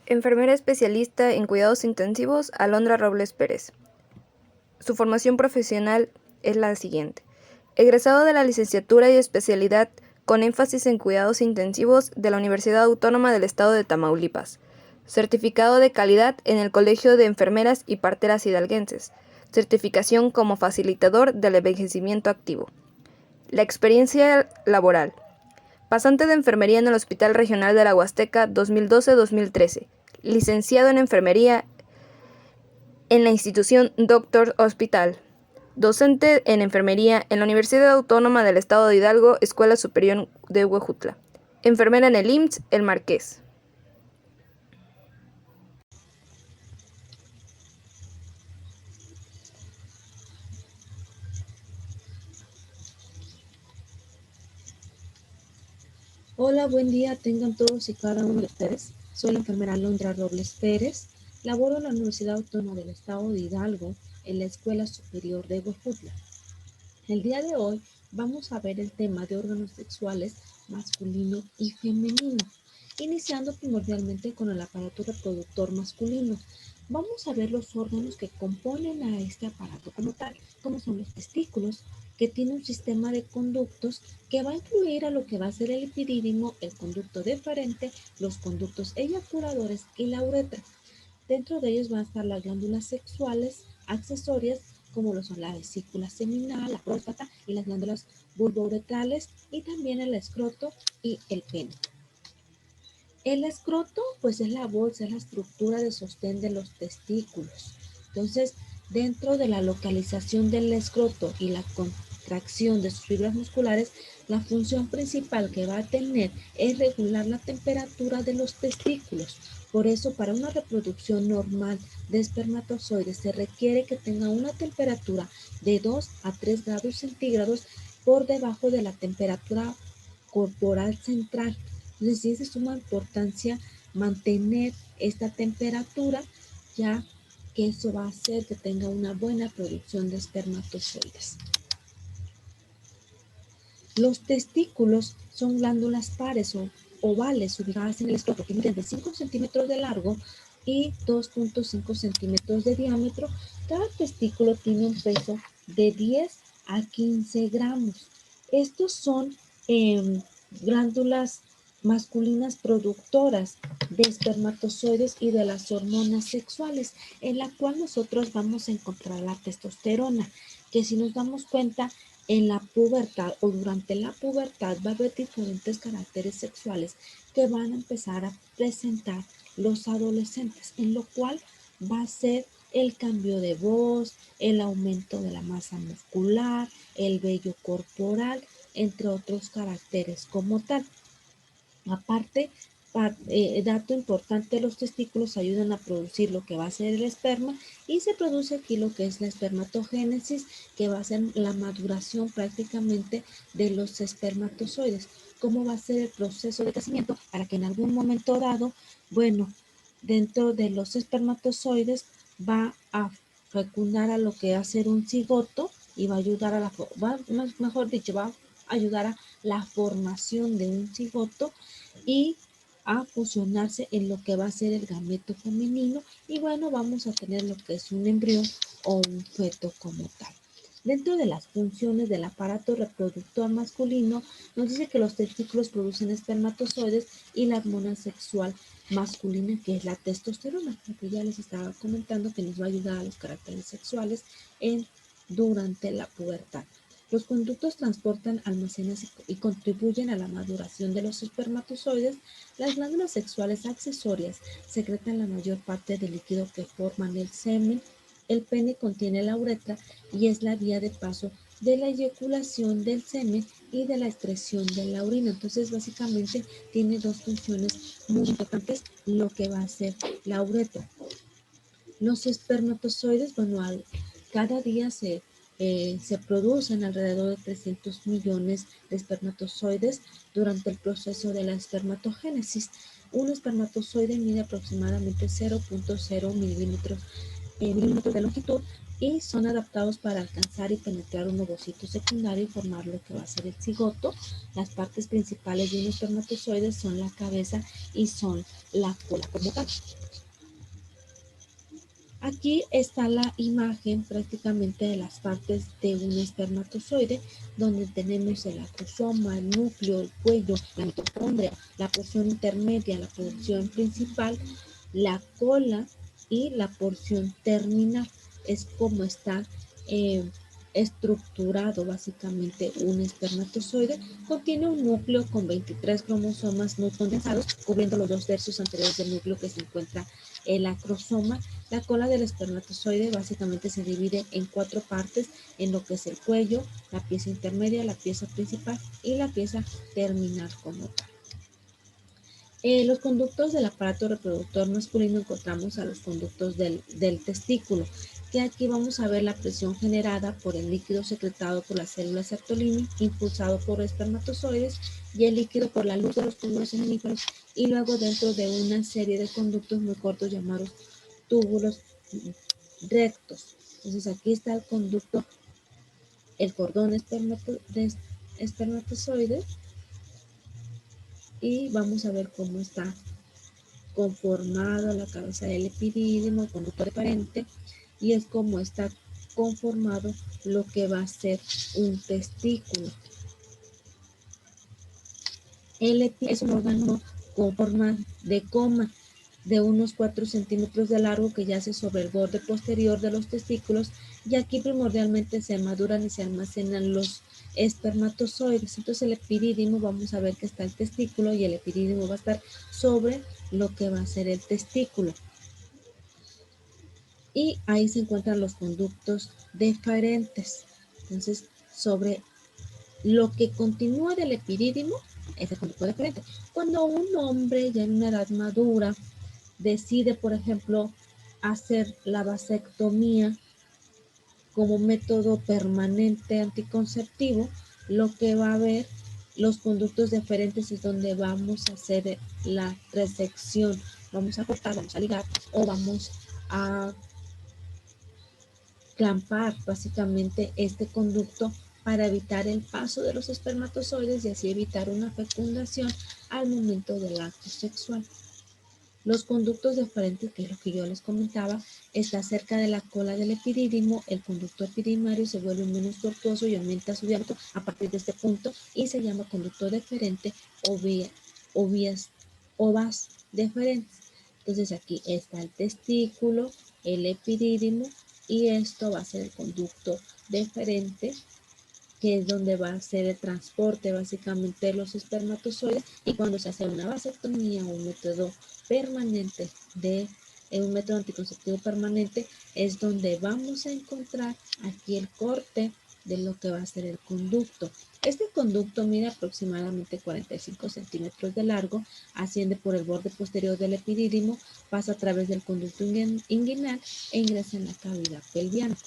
Enfermera especialista en cuidados intensivos, Alondra Robles Pérez. Su formación profesional es la siguiente. Egresado de la licenciatura y especialidad con énfasis en cuidados intensivos de la Universidad Autónoma del Estado de Tamaulipas. Certificado de calidad en el Colegio de Enfermeras y Parteras Hidalguenses. Certificación como facilitador del envejecimiento activo. La experiencia laboral. Pasante de enfermería en el Hospital Regional de la Huasteca 2012-2013. Licenciado en enfermería en la institución Doctor Hospital. Docente en enfermería en la Universidad Autónoma del Estado de Hidalgo, Escuela Superior de Huejutla. Enfermera en el IMSS El Marqués. Hola, buen día, tengan todos y cada uno de ustedes. Soy la enfermera Alondra Robles Pérez. Laboro en la Universidad Autónoma del Estado de Hidalgo, en la Escuela Superior de Huejutla. El día de hoy vamos a ver el tema de órganos sexuales masculino y femenino, iniciando primordialmente con el aparato reproductor masculino. Vamos a ver los órganos que componen a este aparato como tal, como son los testículos, que tiene un sistema de conductos que va a incluir a lo que va a ser el epidídimo, el conducto deferente, los conductos eyaculadores y la uretra. Dentro de ellos van a estar las glándulas sexuales accesorias, como lo son la vesícula seminal, la próstata y las glándulas bulbouretrales, y también el escroto y el pene. El escroto, pues es la bolsa, es la estructura de sostén de los testículos. Entonces, dentro de la localización del escroto y la contracción de sus fibras musculares, la función principal que va a tener es regular la temperatura de los testículos. Por eso, para una reproducción normal de espermatozoides se requiere que tenga una temperatura de 2 a 3 grados centígrados por debajo de la temperatura corporal central. Entonces, sí es de suma importancia mantener esta temperatura, ya que eso va a hacer que tenga una buena producción de espermatozoides. Los testículos son glándulas pares o ovales ubicadas en el escroto que miden de 5 centímetros de largo y 2.5 centímetros de diámetro. Cada testículo tiene un peso de 10 a 15 gramos. Estos son glándulas masculinas productoras de espermatozoides y de las hormonas sexuales, en la cual nosotros vamos a encontrar la testosterona, que si nos damos cuenta, en la pubertad o durante la pubertad va a haber diferentes caracteres sexuales que van a empezar a presentar los adolescentes, en lo cual va a ser el cambio de voz, el aumento de la masa muscular, el vello corporal, entre otros caracteres como tal. Aparte, dato importante, los testículos ayudan a producir lo que va a ser el esperma y se produce aquí lo que es la espermatogénesis, que va a ser la maduración prácticamente de los espermatozoides. ¿Cómo va a ser el proceso de crecimiento para que en algún momento dado, bueno, dentro de los espermatozoides va a fecundar a lo que va a ser un cigoto y va a ayudar a mejor dicho, va a ayudar a la formación de un cigoto y a fusionarse en lo que va a ser el gameto femenino, y bueno, vamos a tener lo que es un embrión o un feto como tal. Dentro de las funciones del aparato reproductor masculino, nos dice que los testículos producen espermatozoides y la hormona sexual masculina, que es la testosterona, lo que ya les estaba comentando, que nos va a ayudar a los caracteres sexuales durante la pubertad. Los conductos transportan, almacenan y contribuyen a la maduración de los espermatozoides. Las glándulas sexuales accesorias secretan la mayor parte del líquido que forman el semen. El pene contiene la uretra y es la vía de paso de la eyaculación del semen y de la excreción de la orina. Entonces, básicamente tiene dos funciones muy importantes lo que va a ser la uretra. Los espermatozoides, bueno, cada día se producen alrededor de 300 millones de espermatozoides durante el proceso de la espermatogénesis. Un espermatozoide mide aproximadamente 0.0 milímetros de longitud, y son adaptados para alcanzar y penetrar un ovocito secundario y formar lo que va a ser el cigoto. Las partes principales de un espermatozoide son la cabeza y son la cola como tal. Aquí está la imagen prácticamente de las partes de un espermatozoide, donde tenemos el acrosoma, el núcleo, el cuello, la mitocondria, la porción intermedia, la porción principal, la cola y la porción terminal. Es como está eh, estructurado básicamente un espermatozoide. Contiene un núcleo con 23 cromosomas no condensados, cubriendo los 2/3 anteriores del núcleo que se encuentra el acrosoma. La cola del espermatozoide básicamente se divide en 4 partes, en lo que es el cuello, la pieza intermedia, la pieza principal y la pieza terminal como tal. Los conductos del aparato reproductor masculino encontramos a los conductos del testículo, que aquí vamos a ver la presión generada por el líquido secretado por las células Sertolini, impulsado por espermatozoides, y el líquido por la luz de los túbulos seminíferos, y luego dentro de una serie de conductos muy cortos llamados túbulos rectos. Entonces aquí está el conducto, el cordón espermatozoide, y vamos a ver cómo está conformado la cabeza del epidídimo, el conducto deferente, y es como está conformado lo que va a ser un testículo. El epidídimo es un órgano con forma de coma de unos 4 centímetros de largo que yace sobre el borde posterior de los testículos, y aquí primordialmente se maduran y se almacenan los espermatozoides. Entonces el epidídimo, vamos a ver que está el testículo y el epidídimo va a estar sobre lo que va a ser el testículo. Y ahí se encuentran los conductos deferentes. Entonces, sobre lo que continúa del epidídimo es el conducto deferente. Cuando un hombre ya en una edad madura decide, por ejemplo, hacer la vasectomía como método permanente anticonceptivo, lo que va a haber, los conductos deferentes es donde vamos a hacer la resección. Vamos a cortar, vamos a ligar o vamos a clampar básicamente este conducto para evitar el paso de los espermatozoides y así evitar una fecundación al momento del acto sexual. Los conductos deferentes, que es lo que yo les comentaba, está cerca de la cola del epidídimo. El conducto epididimario se vuelve menos tortuoso y aumenta su diámetro a partir de este punto y se llama conducto deferente o vías o vas deferentes. Entonces aquí está el testículo, el epidídimo, y esto va a ser el conducto deferente, que es donde va a ser el transporte básicamente de los espermatozoides, y cuando se hace una vasectomía o un método permanente un método anticonceptivo permanente, es donde vamos a encontrar aquí el corte de lo que va a ser el conducto. Este conducto mide aproximadamente 45 centímetros de largo, asciende por el borde posterior del epidídimo, pasa a través del conducto inguinal e ingresa en la cavidad pelviana.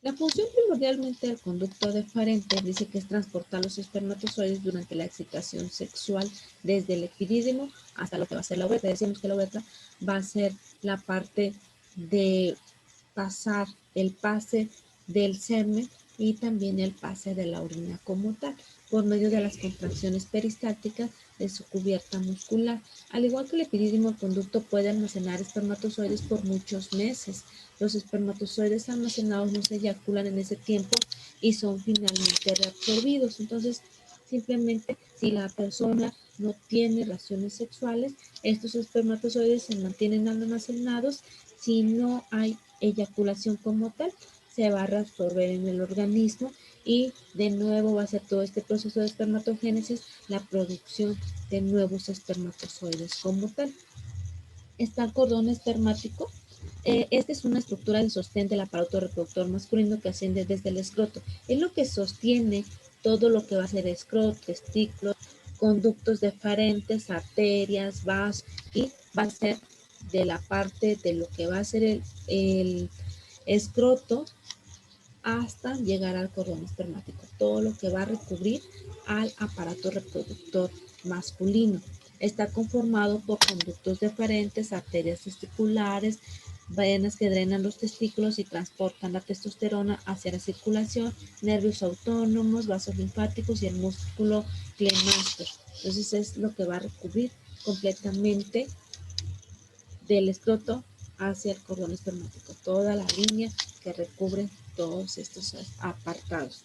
La función primordialmente del conducto deferente dice que es transportar los espermatozoides durante la excitación sexual desde el epidídimo hasta lo que va a ser la uretra. Decimos que la uretra va a ser la parte de pasar el pase del semen y también el pase de la orina como tal, por medio de las contracciones peristálticas de su cubierta muscular. Al igual que el epidídimo, el conducto puede almacenar espermatozoides por muchos meses. Los espermatozoides almacenados no se eyaculan en ese tiempo y son finalmente reabsorbidos. Entonces, simplemente si la persona no tiene relaciones sexuales, estos espermatozoides se mantienen almacenados. Si no hay eyaculación como tal, se va a reabsorber en el organismo y de nuevo va a ser todo este proceso de espermatogénesis, la producción de nuevos espermatozoides como tal. Está el cordón espermático. Esta es una estructura de sostén del aparato reproductor masculino que asciende desde el escroto. Es lo que sostiene todo lo que va a ser escroto, testículos, conductos deferentes, arterias, vasos, y va a ser de la parte de lo que va a ser el escroto hasta llegar al cordón espermático, todo lo que va a recubrir al aparato reproductor masculino. Está conformado por conductos deferentes, arterias testiculares, venas que drenan los testículos y transportan la testosterona hacia la circulación, nervios autónomos, vasos linfáticos y el músculo clemasto. Entonces es lo que va a recubrir completamente del escroto hacia el cordón espermático, toda la línea que recubre todos estos apartados.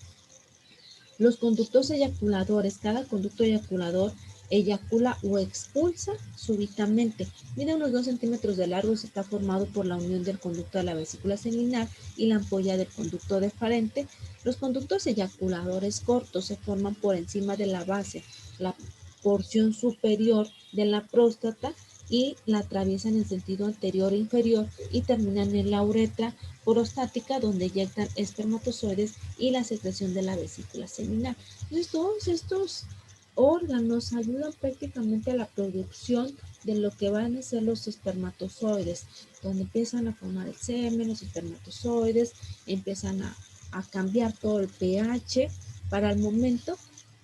Los conductos eyaculadores, cada conducto eyaculador eyacula o expulsa súbitamente. Mide unos 2 centímetros de largo y está formado por la unión del conducto de la vesícula seminal y la ampolla del conducto deferente. Los conductos eyaculadores cortos se forman por encima de la base, la porción superior de la próstata y la atraviesan en sentido anterior e inferior y terminan en la uretra prostática donde eyectan espermatozoides y la secreción de la vesícula seminal. Entonces todos estos órganos ayudan prácticamente a la producción de lo que van a ser los espermatozoides, donde empiezan a formar el semen, los espermatozoides, empiezan a cambiar todo el pH para el momento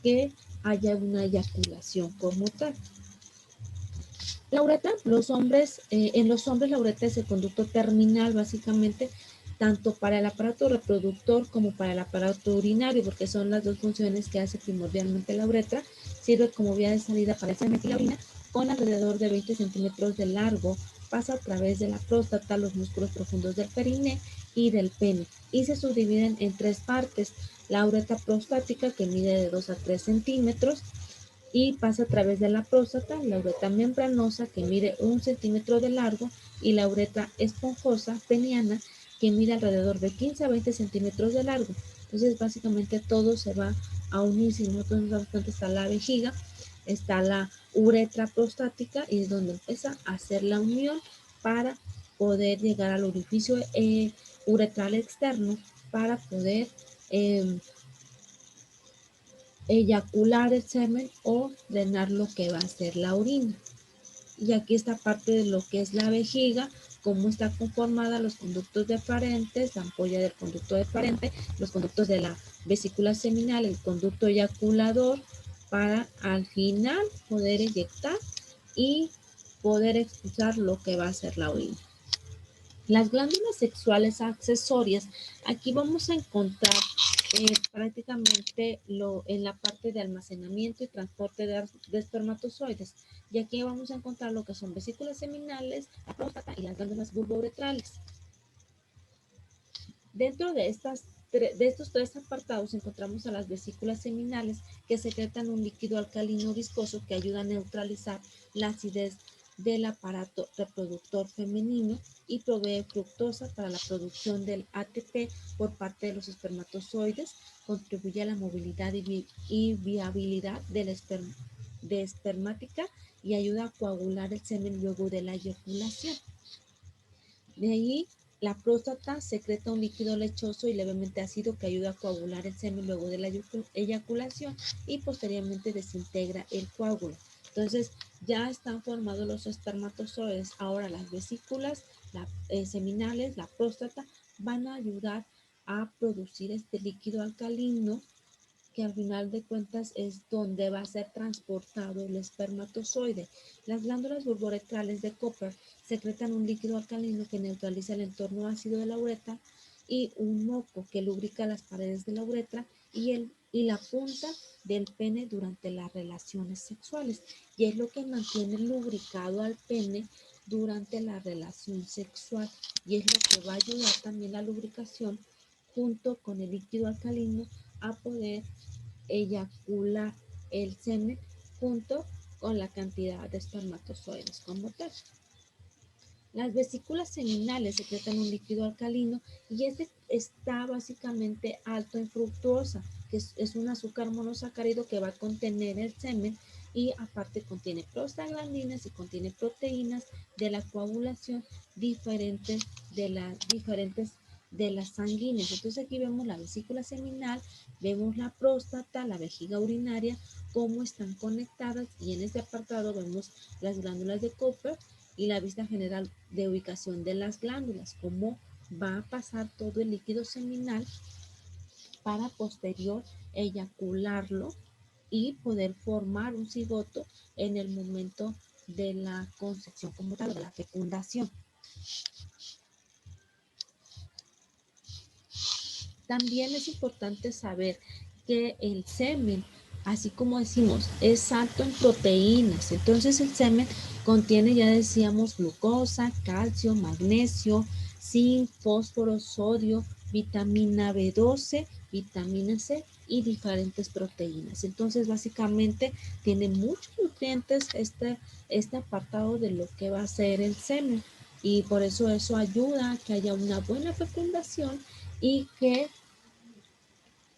que haya una eyaculación como tal. La uretra, en los hombres la uretra es el conducto terminal básicamente, tanto para el aparato reproductor como para el aparato urinario, porque son las dos funciones que hace primordialmente la uretra. Sirve como vía de salida para el semen y la orina, con alrededor de 20 centímetros de largo, pasa a través de la próstata, los músculos profundos del periné y del pene, y se subdividen en tres partes. La uretra prostática, que mide de 2 a 3 centímetros, y pasa a través de la próstata, la uretra membranosa que mide 1 centímetro de largo y la uretra esponjosa peniana que mide alrededor de 15 a 20 centímetros de largo. Entonces básicamente todo se va a unir. Si nosotros nos damos cuenta, está la vejiga, está la uretra prostática y es donde empieza a hacer la unión para poder llegar al orificio uretral externo para poder eyacular el semen o drenar lo que va a ser la orina. Y aquí está parte de lo que es la vejiga, cómo está conformada, los conductos deferentes, la ampolla del conducto deferente, los conductos de la vesícula seminal, el conducto eyaculador, para al final poder eyectar y poder expulsar lo que va a ser la orina. Las glándulas sexuales accesorias, aquí vamos a encontrar prácticamente en la parte de almacenamiento y transporte de espermatozoides. Y aquí vamos a encontrar lo que son vesículas seminales, la próstata y las glándulas bulbouretrales. Dentro de estos tres apartados encontramos a las vesículas seminales que secretan un líquido alcalino viscoso que ayuda a neutralizar la acidez del aparato reproductor femenino y provee fructosa para la producción del ATP por parte de los espermatozoides, contribuye a la movilidad y viabilidad de espermática y ayuda a coagular el semen luego de la eyaculación. De ahí, la próstata secreta un líquido lechoso y levemente ácido que ayuda a coagular el semen luego de la eyaculación y posteriormente desintegra el coágulo. Entonces, ya están formados los espermatozoides. Ahora las vesículas seminales, la próstata, van a ayudar a producir este líquido alcalino que al final de cuentas es donde va a ser transportado el espermatozoide. Las glándulas bulbouretrales de Cooper secretan un líquido alcalino que neutraliza el entorno ácido de la uretra y un moco que lubrica las paredes de la uretra y la punta del pene durante las relaciones sexuales. Y es lo que mantiene lubricado al pene durante la relación sexual. Y es lo que va a ayudar también la lubricación junto con el líquido alcalino a poder eyacular el semen junto con la cantidad de espermatozoides como tal. Las vesículas seminales secretan un líquido alcalino y este está básicamente alto en fructuosa, que es un azúcar monosacárido que va a contener el semen y aparte contiene prostaglandinas y contiene proteínas de la coagulación diferentes de las sanguíneas. Entonces aquí vemos la vesícula seminal, vemos la próstata, la vejiga urinaria, cómo están conectadas y en este apartado vemos las glándulas de Cooper y la vista general de ubicación de las glándulas, cómo va a pasar todo el líquido seminal para posterior eyacularlo y poder formar un cigoto en el momento de la concepción como tal, de la fecundación. También es importante saber que el semen, así como decimos, es alto en proteínas. Entonces el semen contiene, ya decíamos, glucosa, calcio, magnesio, zinc, fósforo, sodio, vitamina B12, vitamina C y diferentes proteínas. Entonces básicamente tiene muchos nutrientes este apartado de lo que va a ser el semen. Y por eso ayuda a que haya una buena fecundación y que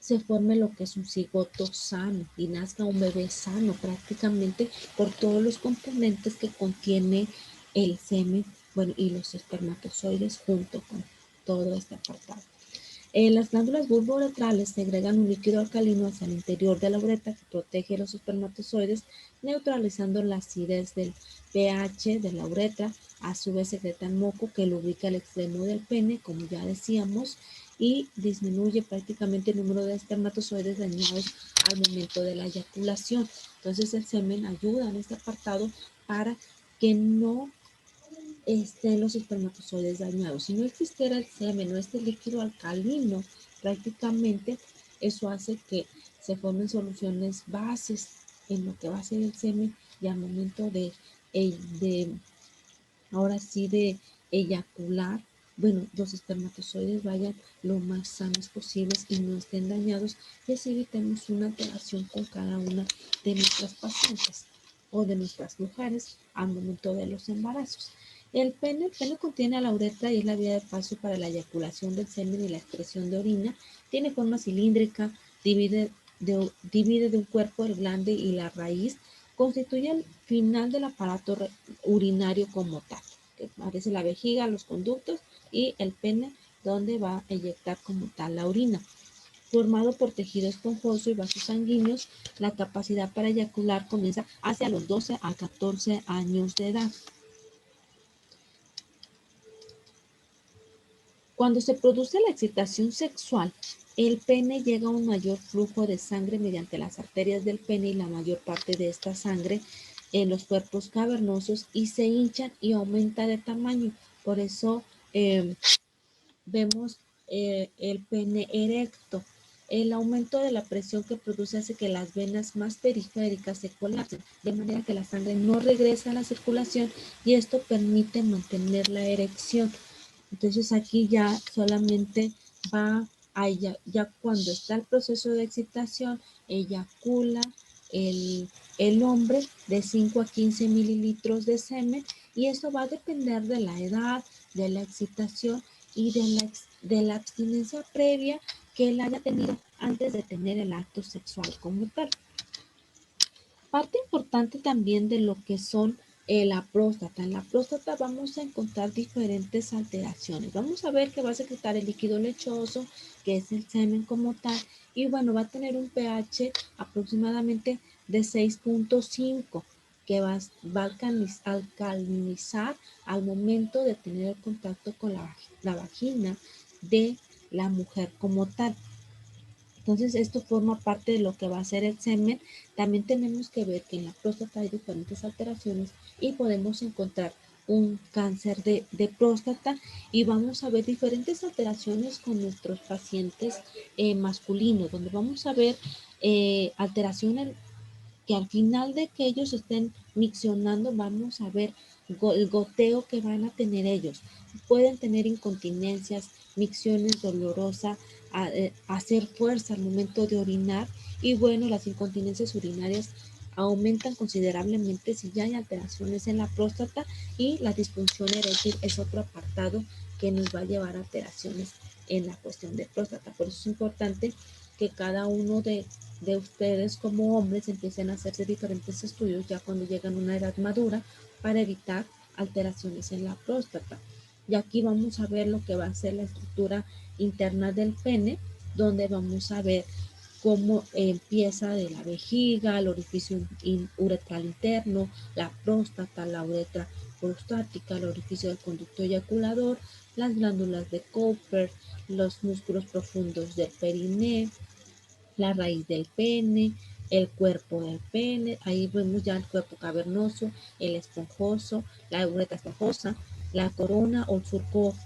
se forme lo que es un cigoto sano y nazca un bebé sano prácticamente por todos los componentes que contiene el semen, bueno, y los espermatozoides junto con todo este apartado. Las glándulas bulbouretrales segregan un líquido alcalino hacia el interior de la uretra que protege los espermatozoides, neutralizando la acidez del pH de la uretra. A su vez secretan moco que lo ubica al extremo del pene, como ya decíamos, y disminuye prácticamente el número de espermatozoides dañados al momento de la eyaculación. Entonces el semen ayuda en este apartado para que no estén los espermatozoides dañados. Si no existiera el semen o este líquido alcalino, prácticamente eso hace que se formen soluciones bases en lo que va a ser el semen y al momento de ahora sí, de eyacular, bueno, los espermatozoides vayan lo más sanos posibles y no estén dañados y así evitemos una alteración con cada una de nuestras pacientes o de nuestras mujeres al momento de los embarazos. El pene contiene a la uretra y es la vía de paso para la eyaculación del semen y la excreción de orina. Tiene forma cilíndrica, divide de un cuerpo el glande y la raíz, constituye el final del aparato urinario como tal, que parece la vejiga, los conductos y el pene donde va a eyectar como tal la orina. Formado por tejido esponjoso y vasos sanguíneos, la capacidad para eyacular comienza hacia los 12 a 14 años de edad. Cuando se produce la excitación sexual, el pene llega a un mayor flujo de sangre mediante las arterias del pene y la mayor parte de esta sangre en los cuerpos cavernosos y se hinchan y aumenta de tamaño. Por eso vemos el pene erecto. El aumento de la presión que produce hace que las venas más periféricas se colapsen, de manera que la sangre no regresa a la circulación y esto permite mantener la erección. Entonces aquí ya solamente va a ya cuando está el proceso de excitación, eyacula el, el hombre de 5 a 15 mililitros de semen y eso va a depender de la edad, de la excitación y de la abstinencia previa que él haya tenido antes de tener el acto sexual como tal. Parte importante también de lo que son la próstata. En la próstata vamos a encontrar diferentes alteraciones. Vamos a ver que va a secretar el líquido lechoso, que es el semen como tal, y bueno, va a tener un pH aproximadamente de 6.5 que va a alcalinizar al momento de tener el contacto con la vagina de la mujer como tal. Entonces, esto forma parte de lo que va a ser el semen. También tenemos que ver que en la próstata hay diferentes alteraciones y podemos encontrar un cáncer de próstata y vamos a ver diferentes alteraciones con nuestros pacientes masculinos, donde vamos a ver alteraciones que al final de que ellos estén miccionando, vamos a ver el goteo que van a tener ellos. Pueden tener incontinencias, micciones dolorosas, hacer fuerza al momento de orinar y bueno, las incontinencias urinarias aumentan considerablemente si ya hay alteraciones en la próstata y la disfunción eréctil es otro apartado que nos va a llevar a alteraciones en la cuestión de próstata. Por eso es importante que cada uno de ustedes como hombres empiecen a hacerse diferentes estudios ya cuando llegan a una edad madura para evitar alteraciones en la próstata. Y aquí vamos a ver lo que va a ser la estructura interna del pene, donde vamos a ver cómo empieza de la vejiga, el orificio uretral interno, la próstata, la uretra prostática, el orificio del conducto eyaculador, las glándulas de Cowper, los músculos profundos del periné, la raíz del pene, el cuerpo del pene, ahí vemos ya el cuerpo cavernoso, el esponjoso, la uretra esponjosa, la corona o el surco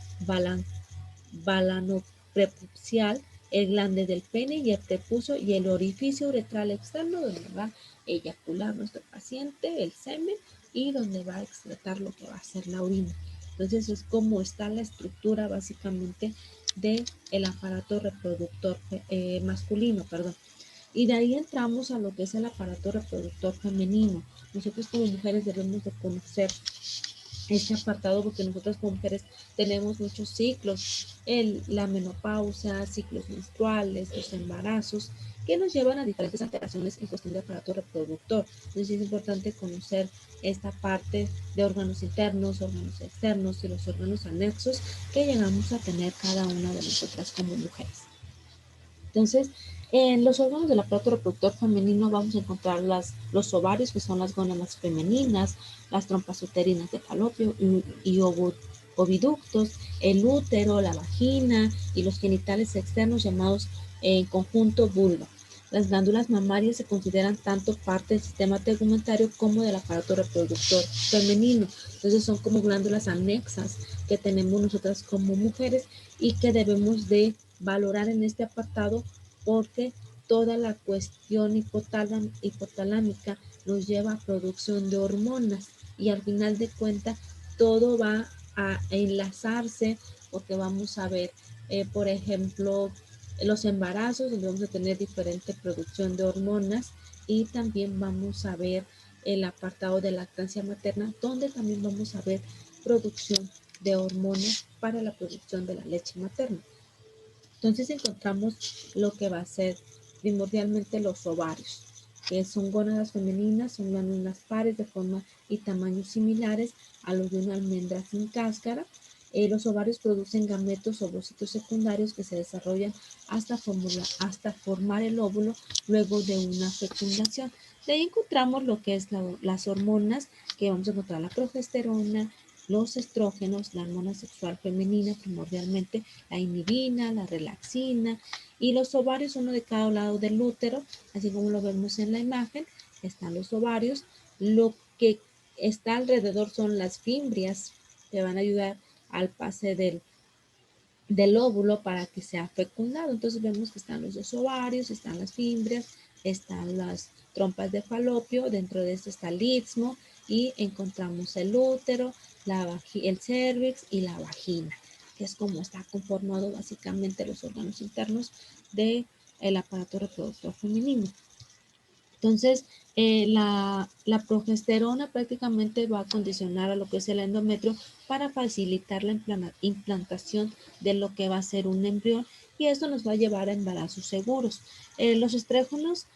balanoprepupcial, el glande del pene y el prepucio y el orificio uretral externo donde va a eyacular nuestro paciente, el semen, y donde va a excretar lo que va a ser la orina. Entonces es como está la estructura básicamente del aparato reproductor masculino, perdón. Y de ahí entramos a lo que es el aparato reproductor femenino. Nosotros como mujeres debemos de conocer este apartado porque nosotras como mujeres tenemos muchos ciclos, la menopausia, ciclos menstruales, los embarazos, que nos llevan a diferentes alteraciones en cuestión de aparato reproductor. Entonces es importante conocer esta parte de órganos internos, órganos externos y los órganos anexos que llegamos a tener cada una de nosotras como mujeres. Entonces, en los órganos del aparato reproductor femenino vamos a encontrar los ovarios, que son las gónadas femeninas, las trompas uterinas de falopio y oviductos, el útero, la vagina y los genitales externos llamados en conjunto vulva. Las glándulas mamarias se consideran tanto parte del sistema tegumentario como del aparato reproductor femenino. Entonces son como glándulas anexas que tenemos nosotras como mujeres y que debemos de valorar en este apartado porque toda la cuestión hipotalámica nos lleva a producción de hormonas y al final de cuentas todo va a enlazarse porque vamos a ver, por ejemplo, los embarazos donde vamos a tener diferente producción de hormonas y también vamos a ver el apartado de lactancia materna donde también vamos a ver producción de hormonas para la producción de la leche materna. Entonces encontramos lo que va a ser primordialmente los ovarios, que son gónadas femeninas, son glándulas pares de forma y tamaño similares a los de una almendra sin cáscara. Los ovarios producen gametos o ovocitos secundarios que se desarrollan hasta formar el óvulo luego de una fecundación. De ahí encontramos lo que es las hormonas, que vamos a encontrar la progesterona, los estrógenos, la hormona sexual femenina primordialmente, la inhibina, la relaxina y los ovarios, uno de cada lado del útero, así como lo vemos en la imagen, están los ovarios. Lo que está alrededor son las fimbrias que van a ayudar al pase del óvulo para que sea fecundado. Entonces vemos que están los dos ovarios, están las fimbrias, están las trompas de falopio, dentro de esto está el istmo y encontramos el útero, el cervix y la vagina, que es como está conformado básicamente los órganos internos del aparato reproductor femenino. Entonces, la progesterona prácticamente va a condicionar a lo que es el endometrio para facilitar la implantación de lo que va a ser un embrión y esto nos va a llevar a embarazos seguros. Los estrógenos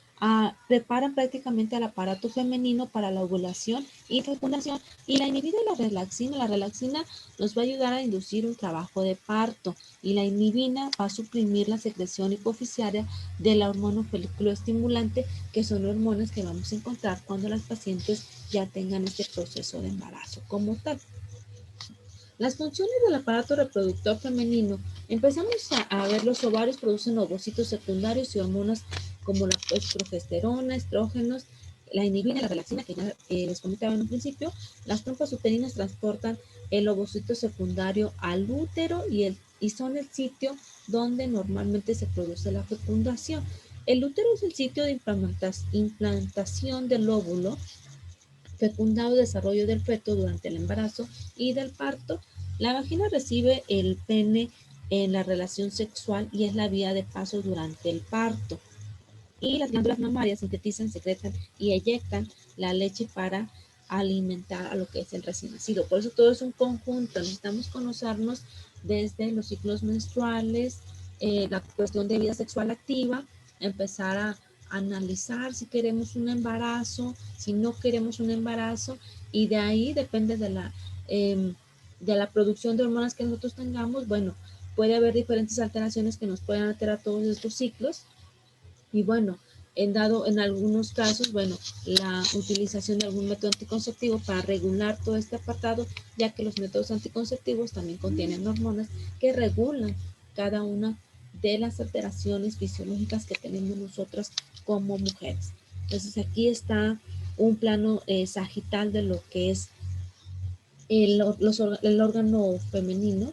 preparan prácticamente al aparato femenino para la ovulación y fecundación y la inhibida y la relaxina nos va a ayudar a inducir un trabajo de parto y la inhibina va a suprimir la secreción hipoficiaria de la hormona folículo estimulante, que son hormonas que vamos a encontrar cuando las pacientes ya tengan este proceso de embarazo como tal. Las funciones del aparato reproductor femenino, empezamos a ver los ovarios producen ovocitos secundarios y hormonas como la progesterona, estrógenos, la inhibina, la relaxina, que ya les comentaba en un principio. Las trompas uterinas transportan el ovocito secundario al útero y son el sitio donde normalmente se produce la fecundación. El útero es el sitio de implantación del óvulo fecundado, desarrollo del feto durante el embarazo y del parto. La vagina recibe el pene en la relación sexual y es la vía de paso durante el parto. Y las glándulas mamarias sintetizan, secretan y eyectan la leche para alimentar a lo que es el recién nacido. Por eso todo es un conjunto. Necesitamos conocernos desde los ciclos menstruales, la cuestión de vida sexual activa, empezar a analizar si queremos un embarazo, si no queremos un embarazo, y de ahí depende de la producción de hormonas que nosotros tengamos. Bueno, puede haber diferentes alteraciones que nos puedan alterar todos estos ciclos. Y bueno, en algunos casos, bueno, la utilización de algún método anticonceptivo para regular todo este apartado, ya que los métodos anticonceptivos también contienen hormonas que regulan cada una de las alteraciones fisiológicas que tenemos nosotras como mujeres. Entonces aquí está un plano sagital de lo que es el órgano femenino,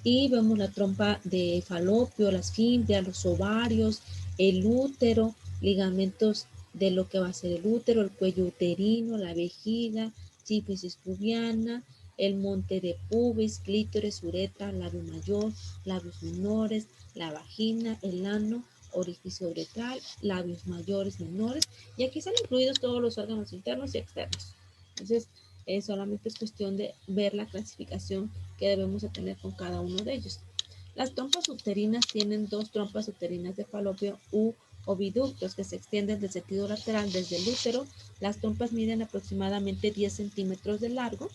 y vemos la trompa de falopio, las fimbrias, los ovarios, el útero, ligamentos de lo que va a ser el útero, el cuello uterino, la vejiga, sínfisis pubiana, el monte de pubis, clítoris, uretra, labio mayor, labios menores, la vagina, el ano, orificio uretral, labios mayores, menores, y aquí están incluidos todos los órganos internos y externos. Entonces, solamente es cuestión de ver la clasificación que debemos de tener con cada uno de ellos. Las trompas uterinas tienen dos trompas uterinas de falopio u oviductos que se extienden del sentido lateral desde el útero. Las trompas miden aproximadamente 10 centímetros de largo.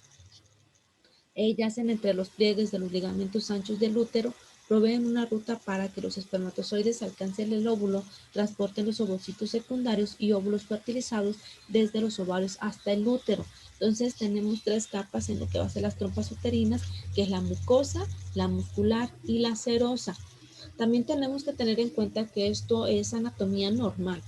Yacen entre los pliegues de los ligamentos anchos del útero, proveen una ruta para que los espermatozoides alcancen el óvulo, transporten los ovocitos secundarios y óvulos fertilizados desde los ovarios hasta el útero. Entonces tenemos tres capas en lo que va a ser las trompas uterinas, que es la mucosa, la muscular y la serosa. También tenemos que tener en cuenta que esto es anatomía normal.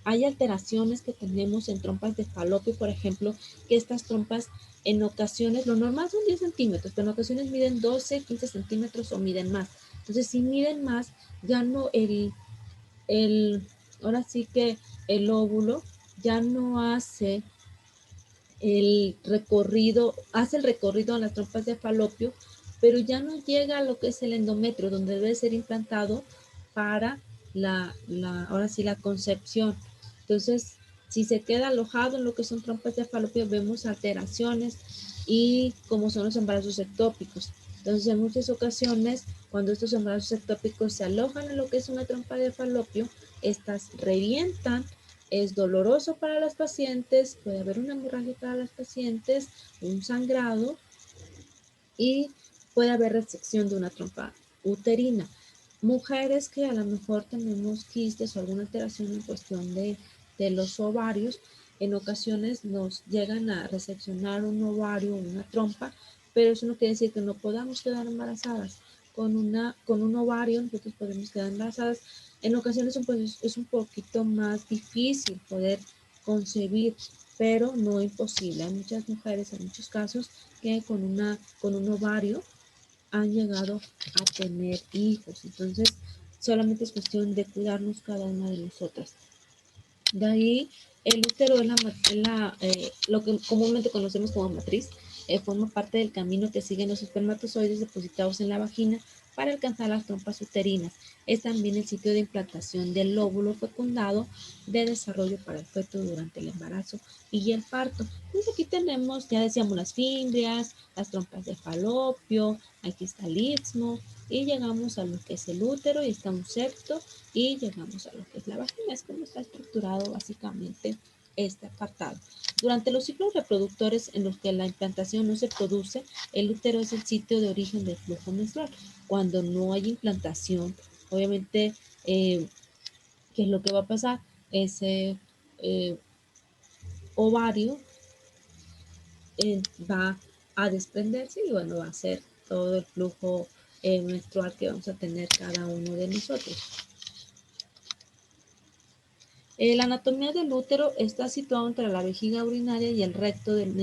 Hay alteraciones que tenemos en trompas de falopio, por ejemplo, que estas trompas en ocasiones, lo normal son 10 centímetros, pero en ocasiones miden 12, 15 centímetros o miden más. Entonces, si miden más, ya no ahora sí que el óvulo ya no hace hace el recorrido en las trompas de falopio, pero ya no llega a lo que es el endometrio, donde debe ser implantado para ahora sí, la concepción. Entonces, si se queda alojado en lo que son trompas de falopio, vemos alteraciones y como son los embarazos ectópicos. Entonces, en muchas ocasiones, cuando estos embarazos ectópicos se alojan en lo que es una trompa de falopio, estas revientan, es doloroso para las pacientes, puede haber una hemorragia para las pacientes, un sangrado y puede haber resección de una trompa uterina. Mujeres que a lo mejor tenemos quistes o alguna alteración en cuestión de los ovarios, en ocasiones nos llegan a reseccionar un ovario o una trompa, pero eso no quiere decir que no podamos quedar embarazadas. Con un ovario nosotros podemos quedar embarazadas. En ocasiones es un poquito más difícil poder concebir, pero no imposible. Hay muchas mujeres, en muchos casos, que con un ovario han llegado a tener hijos. Entonces, solamente es cuestión de cuidarnos cada una de nosotras. De ahí, el útero es lo que comúnmente conocemos como matriz, forma parte del camino que siguen los espermatozoides depositados en la vagina para alcanzar las trompas uterinas. Es también el sitio de implantación del óvulo fecundado, de desarrollo para el feto durante el embarazo y el parto. Entonces aquí tenemos, ya decíamos, las fimbrias, las trompas de falopio, aquí está el istmo, y llegamos a lo que es el útero y está un septo, y llegamos a lo que es la vagina. Es como está estructurado básicamente este apartado. Durante los ciclos reproductores en los que la implantación no se produce, el útero es el sitio de origen del flujo menstrual. Cuando no hay implantación, obviamente, ¿qué es lo que va a pasar? Ese ovario va a desprenderse y bueno, va a ser todo el flujo menstrual que vamos a tener cada uno de nosotros. La anatomía del útero está situado entre la vejiga urinaria y el recto en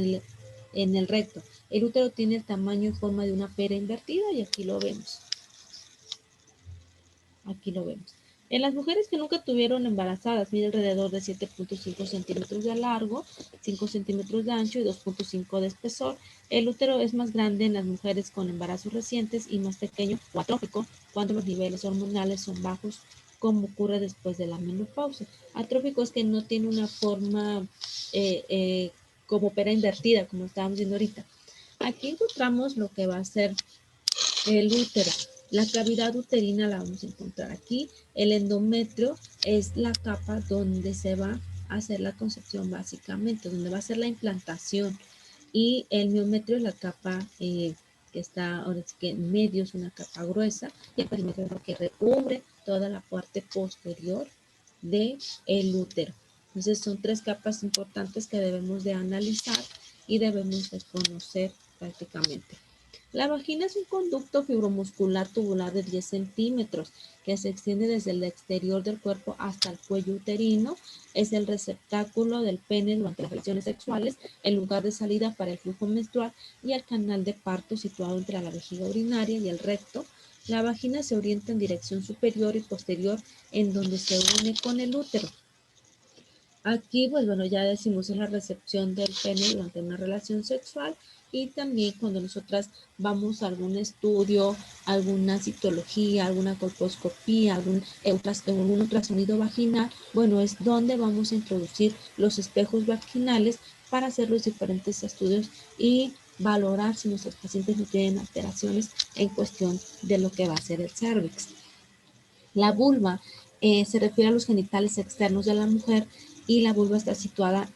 el recto. El útero tiene el tamaño y forma de una pera invertida y aquí lo vemos. Aquí lo vemos. En las mujeres que nunca tuvieron embarazadas, mide alrededor de 7.5 centímetros de largo, 5 centímetros de ancho y 2.5 de espesor. El útero es más grande en las mujeres con embarazos recientes y más pequeño o atrófico cuando los niveles hormonales son bajos, como ocurre después de la menopausia. Atrófico es que no tiene una forma como pera invertida, como estábamos viendo ahorita. Aquí encontramos lo que va a ser el útero. La cavidad uterina la vamos a encontrar aquí. El endometrio es la capa donde se va a hacer la concepción básicamente, donde va a ser la implantación. Y el miometrio es la capa que está ahora sí que en medio, es una capa gruesa, y el perímetro es lo que recubre toda la parte posterior del útero. Entonces son tres capas importantes que debemos de analizar y debemos de conocer prácticamente. La vagina es un conducto fibromuscular tubular de 10 centímetros que se extiende desde el exterior del cuerpo hasta el cuello uterino. Es el receptáculo del pene durante las relaciones sexuales, el lugar de salida para el flujo menstrual y el canal de parto situado entre la vejiga urinaria y el recto. La vagina se orienta en dirección superior y posterior en donde se une con el útero. Aquí, pues bueno, ya decimos es la recepción del pene durante una relación sexual y también cuando nosotras vamos a algún estudio, alguna citología, alguna colposcopía, algún ultrasonido vaginal, bueno, es donde vamos a introducir los espejos vaginales para hacer los diferentes estudios y valorar si nuestros pacientes no tienen alteraciones en cuestión de lo que va a ser el cervix. La vulva se refiere a los genitales externos de la mujer y la vulva está situada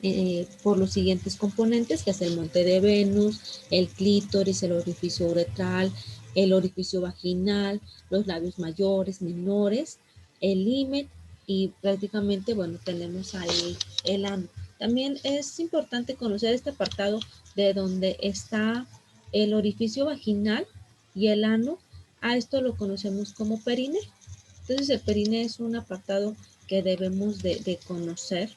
por los siguientes componentes, que es el monte de Venus, el clítoris, el orificio uretral, el orificio vaginal, los labios mayores, menores, el límite y prácticamente, bueno, tenemos ahí el ano. También es importante conocer este apartado de donde está el orificio vaginal y el ano. A esto lo conocemos como perine. Entonces el perine es un apartado que debemos de conocer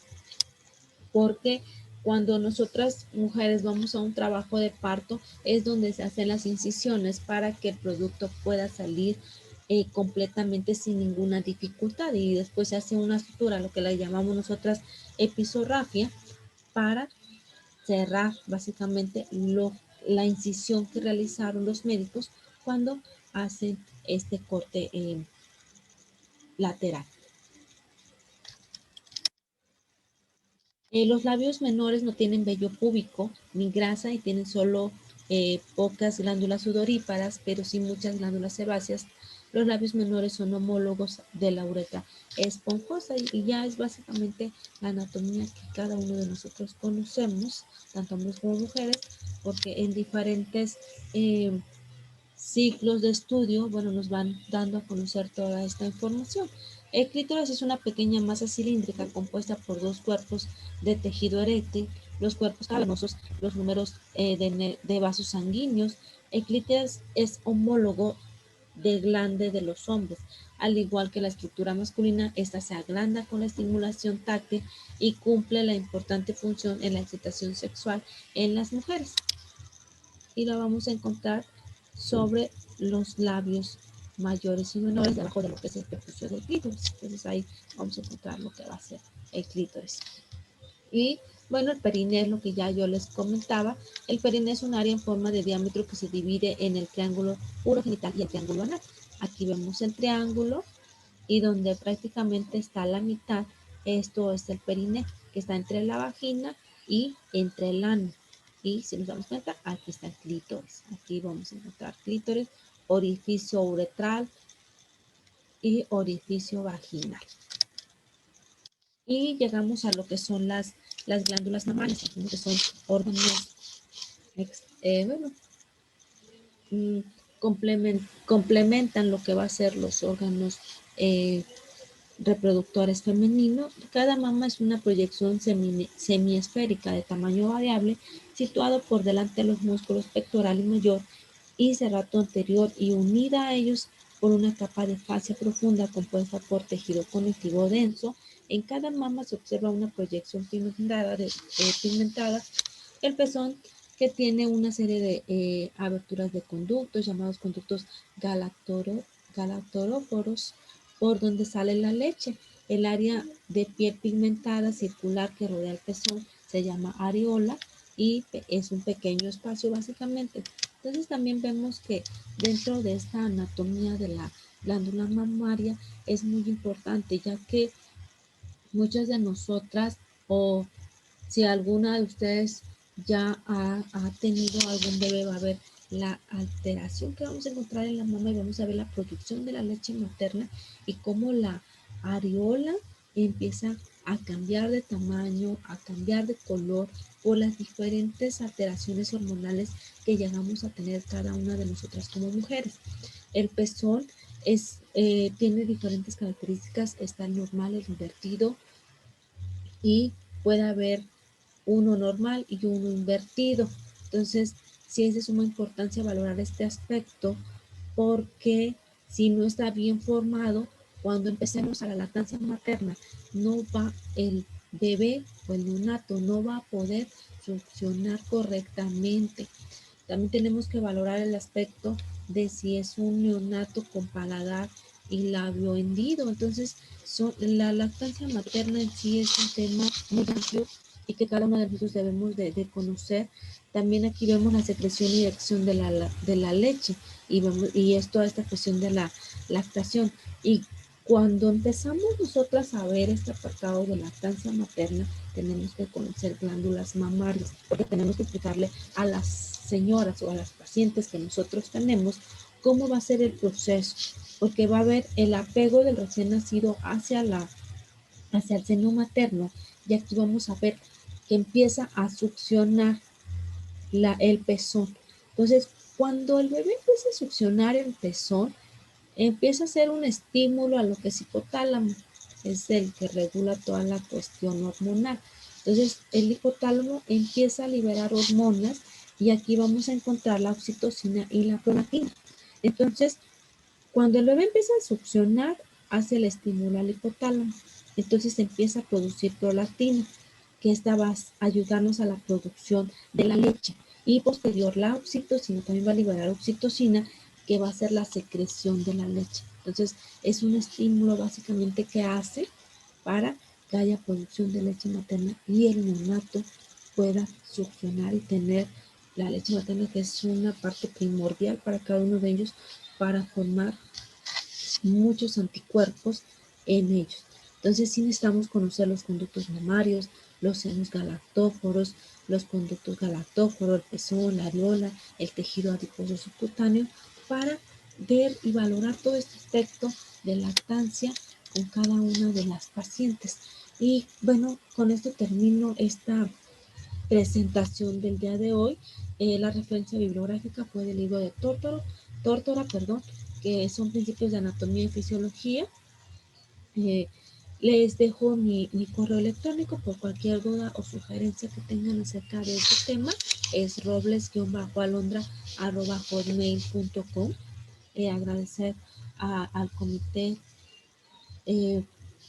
porque cuando nosotras mujeres vamos a un trabajo de parto es donde se hacen las incisiones para que el producto pueda salir completamente sin ninguna dificultad y después se hace una sutura, lo que la llamamos nosotras episorrafia, para cerrar básicamente la incisión que realizaron los médicos cuando hacen este corte lateral. Los labios menores no tienen vello púbico ni grasa y tienen solo pocas glándulas sudoríparas, pero sí muchas glándulas sebáceas. Los labios menores son homólogos de la uretra esponjosa y ya es básicamente la anatomía que cada uno de nosotros conocemos, tanto hombres como mujeres, porque en diferentes ciclos de estudio, bueno, nos van dando a conocer toda esta información. El clítoris es una pequeña masa cilíndrica compuesta por dos cuerpos de tejido eréctil, los cuerpos cavernosos, los números de vasos sanguíneos. El clítoris es homólogo del glande de los hombres. Al igual que la estructura masculina, esta se agranda con la estimulación táctil y cumple la importante función en la excitación sexual en las mujeres. Y la vamos a encontrar sobre los labios mayores y menores debajo de lo que es el prepucio del clítoris. Entonces ahí vamos a encontrar lo que va a ser el clítoris. Y bueno, el periné es lo que ya yo les comentaba. El periné es un área en forma de diámetro que se divide en el triángulo urogenital y el triángulo anal. Aquí vemos el triángulo y donde prácticamente está la mitad, esto es el periné, que está entre la vagina y entre el ano. Y si nos damos cuenta, aquí está el clítoris. Aquí vamos a encontrar clítoris, orificio uretral y orificio vaginal. Y llegamos a lo que son las glándulas mamarias, que son órganos, bueno, complementan lo que va a ser los órganos reproductores femeninos. Cada mama es una proyección semiesférica de tamaño variable situado por delante de los músculos pectoral y mayor y cerrato anterior y unida a ellos por una capa de fascia profunda compuesta por tejido conectivo denso. En cada mama se observa una proyección pigmentada. El pezón que tiene una serie de aberturas de conductos llamados conductos galactoróforos por donde sale la leche. El área de piel pigmentada circular que rodea el pezón se llama areola y es un pequeño espacio básicamente. Entonces también vemos que dentro de esta anatomía de la glándula mamaria es muy importante, ya que muchas de nosotras o si alguna de ustedes ya ha tenido algún bebé, va a ver la alteración que vamos a encontrar en la mama y vamos a ver la producción de la leche materna y cómo la areola empieza a cambiar de tamaño, a cambiar de color por las diferentes alteraciones hormonales que llegamos a tener cada una de nosotras como mujeres. El pezón tiene diferentes características, está el normal, el invertido y puede haber uno normal y uno invertido. Entonces, sí es de suma importancia valorar este aspecto, porque si no está bien formado, cuando empecemos a la lactancia materna, no va el bebé o el neonato no va a poder succionar correctamente. También tenemos que valorar el aspecto de si es un neonato con paladar y labio hendido. Entonces, la lactancia materna en sí es un tema muy amplio y que cada uno de nosotros debemos de conocer. También aquí vemos la secreción y dirección de la leche y es toda esta cuestión de la lactación. Y cuando empezamos nosotras a ver este apartado de lactancia materna, tenemos que conocer glándulas mamarias, porque tenemos que explicarle a las señoras o a las pacientes que nosotros tenemos cómo va a ser el proceso, porque va a haber el apego del recién nacido hacia el seno materno, y aquí vamos a ver que empieza a succionar el pezón. Entonces, cuando el bebé empieza a succionar el pezón, empieza a ser un estímulo a lo que es hipotálamo, es el que regula toda la cuestión hormonal. Entonces, el hipotálamo empieza a liberar hormonas y aquí vamos a encontrar la oxitocina y la prolactina. Entonces, cuando el bebé empieza a succionar, hace el estímulo al hipotálamo. Entonces empieza a producir prolactina, que esta va a ayudarnos a la producción de la leche. Y posterior la oxitocina también va a liberar oxitocina, que va a ser la secreción de la leche. Entonces es un estímulo básicamente que hace para que haya producción de leche materna y el neonato pueda succionar y tener la leche materna, que es una parte primordial para cada uno de ellos para formar muchos anticuerpos en ellos. Entonces sí necesitamos conocer los conductos mamarios, los senos galactóforos, los conductos galactóforos, el pezón, la areola, el tejido adiposo subcutáneo, para ver y valorar todo este aspecto de lactancia con cada una de las pacientes. Y bueno, con esto termino esta presentación del día de hoy. La referencia bibliográfica fue del libro de Tórtora, perdón, que son principios de anatomía y fisiología. Eh, Les dejo mi correo electrónico por cualquier duda o sugerencia que tengan acerca de este tema. Es robles-alondra@hotmail.com. Agradecer al comité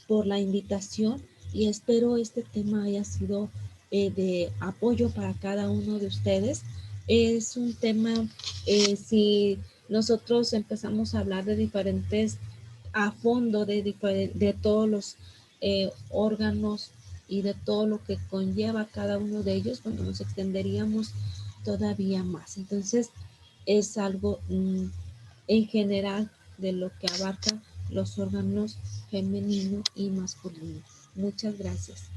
por la invitación y espero este tema haya sido de apoyo para cada uno de ustedes. Es un tema, si nosotros empezamos a hablar de diferentes, a fondo de todos los órganos y de todo lo que conlleva cada uno de ellos, bueno, nos extenderíamos todavía más. Entonces, es algo en general de lo que abarca los órganos femenino y masculino. Muchas gracias.